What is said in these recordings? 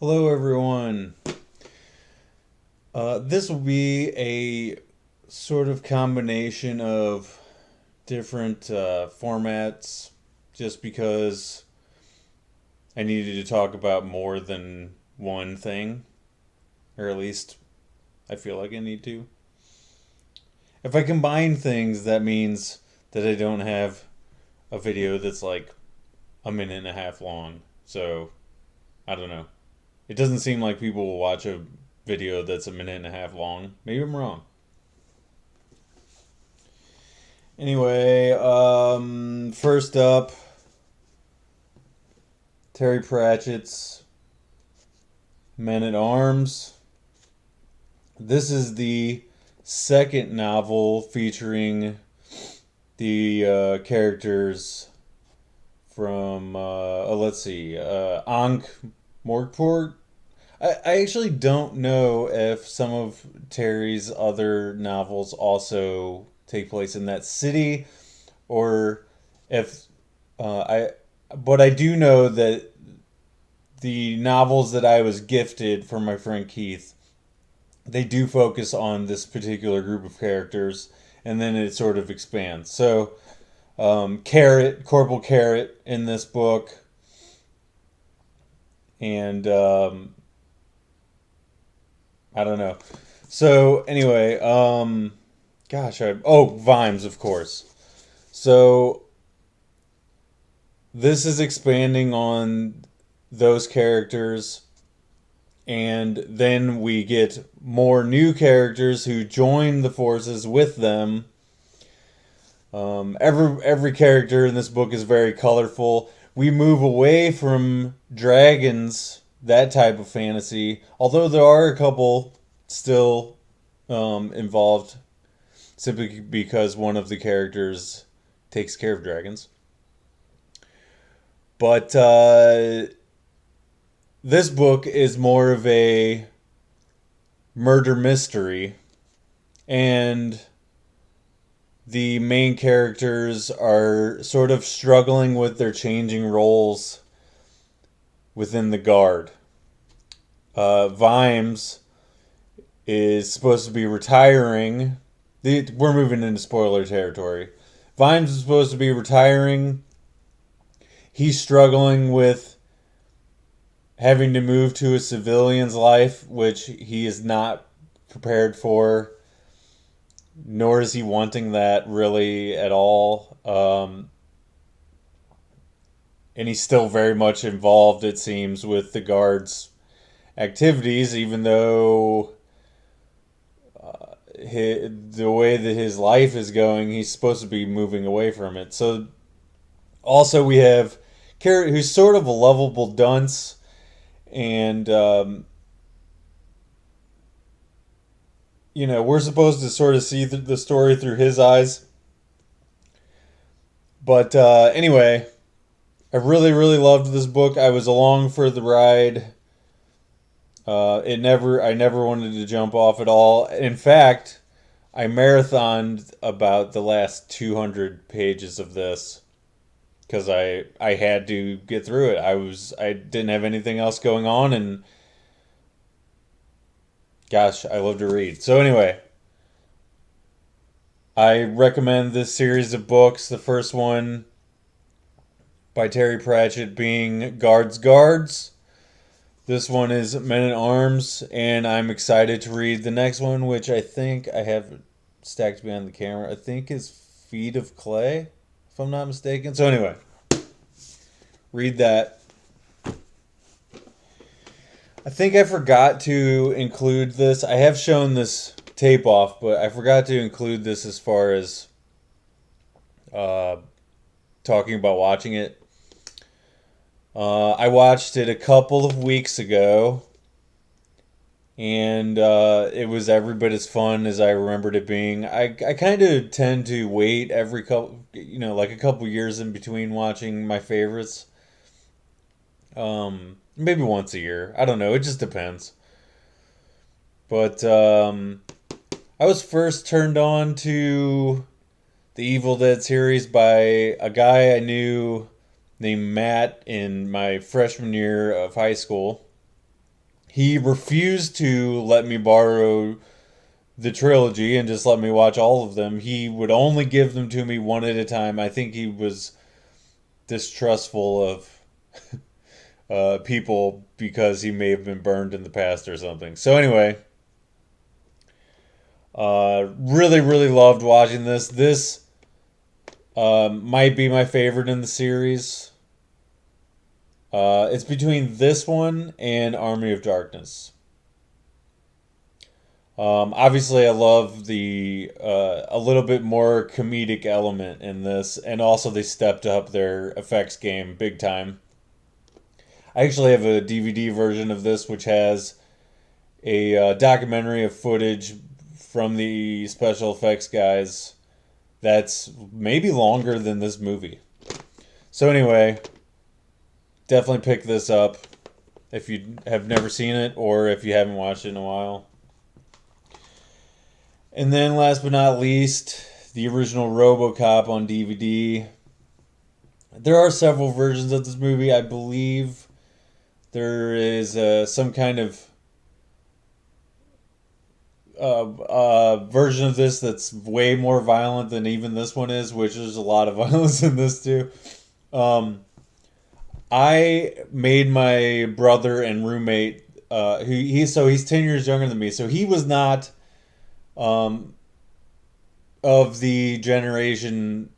Hello, everyone. This will be a sort of combination of different formats just because I needed to talk about more than one thing, or at least I feel like I need to. If I combine things, that means that I don't have a video that's like a minute and a half long. So, I don't know. It doesn't seem like people will watch a video that's a minute and a half long. Maybe I'm wrong. Anyway, first up, Terry Pratchett's Men at Arms. This is the second novel featuring the characters from, let's see, Ankh Morpork. I actually don't know if some of Terry's other novels also take place in that city or if but I do know that the novels that I was gifted from my friend Keith, they do focus on this particular group of characters, and then it sort of expands. So, Corporal Carrot in this book, and I don't know. So anyway, Vimes, of course. So this is expanding on those characters, and then we get more new characters who join the forces with them. Every character in this book is very colorful. We move away from dragons, that type of fantasy, although there are a couple still involved, simply because one of the characters takes care of dragons. But this book is more of a murder mystery, and the main characters are sort of struggling with their changing roles within the guard. Vimes is supposed to be retiring. We're moving into spoiler territory. Vimes is supposed to be retiring. He's struggling with having to move to a civilian's life, which he is not prepared for, nor is he wanting that really at all. And he's still very much involved, it seems, with the guards' activities, even though the way that his life is going, he's supposed to be moving away from it. So, also, we have Carrot, who's sort of a lovable dunce, and we're supposed to sort of see the story through his eyes. But anyway, I really, really loved this book. I was along for the ride. I never wanted to jump off at all. In fact, I marathoned about the last 200 pages of this because I had to get through it. I didn't have anything else going on, and gosh, I love to read. So anyway, I recommend this series of books. The first one by Terry Pratchett being Guards. This one is Men at Arms, and I'm excited to read the next one, which I think I have stacked behind the camera. I think is Feet of Clay, if I'm not mistaken. So anyway, read that. I think I forgot to include this. I have shown this tape off, but I forgot to include this as far as uh, talking about watching it. I watched it a couple of weeks ago, and it was every bit as fun as I remembered it being. I kind of tend to wait every couple, like a couple years in between watching my favorites. Maybe once a year. I don't know. It just depends. But I was first turned on to the Evil Dead series by a guy I knew named Matt in my freshman year of high school. he refused to let me borrow the trilogy and just let me watch all of them. He would only give them to me one at a time. I think he was distrustful of people because he may have been burned in the past or something. So anyway, really, really loved watching this. This might be my favorite in the series. It's between this one and Army of Darkness. Obviously, I love the a little bit more comedic element in this, and also they stepped up their effects game big time. I actually have a DVD version of this, which has a documentary of footage from the special effects guys that's maybe longer than this movie. So anyway, definitely pick this up if you have never seen it or if you haven't watched it in a while. And then last but not least, the original Robocop on DVD. There are several versions of this movie. I believe there is some kind of version of this that's way more violent than even this one is, which there's a lot of violence in this too. Um, I made my brother and roommate. He's 10 years younger than me, so he was not um, of the generation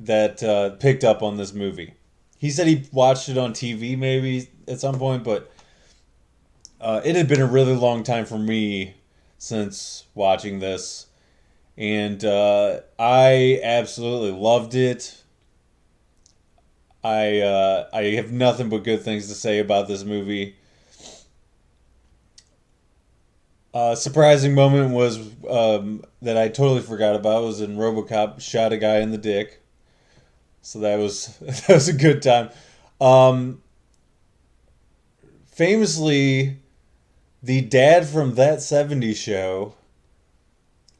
that picked up on this movie. He said he watched it on TV maybe at some point, but it had been a really long time for me since watching this, and I absolutely loved it. I have nothing but good things to say about this movie. Surprising moment was that I totally forgot about was in RoboCop shot a guy in the dick, so that was that was a good time. Um, Famously, the dad from That '70s Show,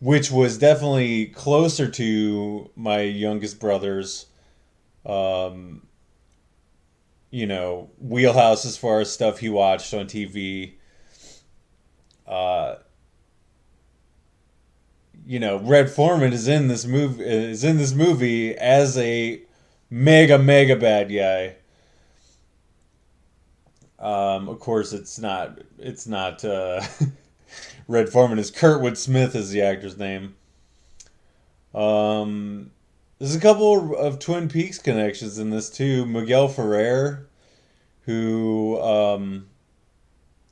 which was definitely closer to my youngest brother's, um, wheelhouse as far as stuff he watched on TV. Uh, Red Foreman is in this movie as a mega mega bad guy. Of course, it's not Red Foreman. Is Kurtwood Smith is the actor's name. Um, there's a couple of Twin Peaks connections in this too. Miguel Ferrer, who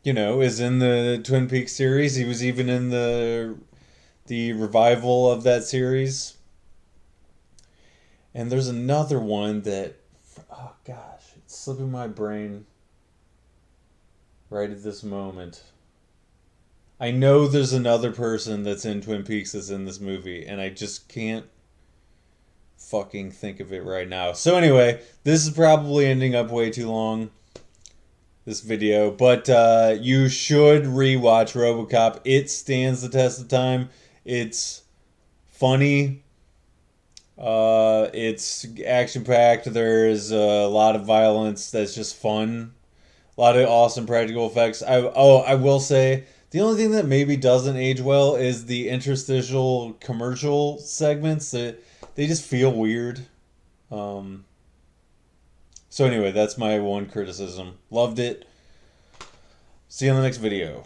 is in the Twin Peaks series. He was even in the revival of that series. And there's another one that, oh gosh, it's slipping my brain right at this moment. I know there's another person that's in Twin Peaks that's in this movie, and I just can't fucking think of it right now. So anyway, this is probably ending up way too long, this video, but you should rewatch RoboCop. It stands the test of time. It's funny. It's action packed. There's a lot of violence that's just fun. A lot of awesome practical effects. I will say the only thing that maybe doesn't age well is the interstitial commercial segments that they just feel weird. Um, so anyway, that's my one criticism. Loved it. See you in the next video.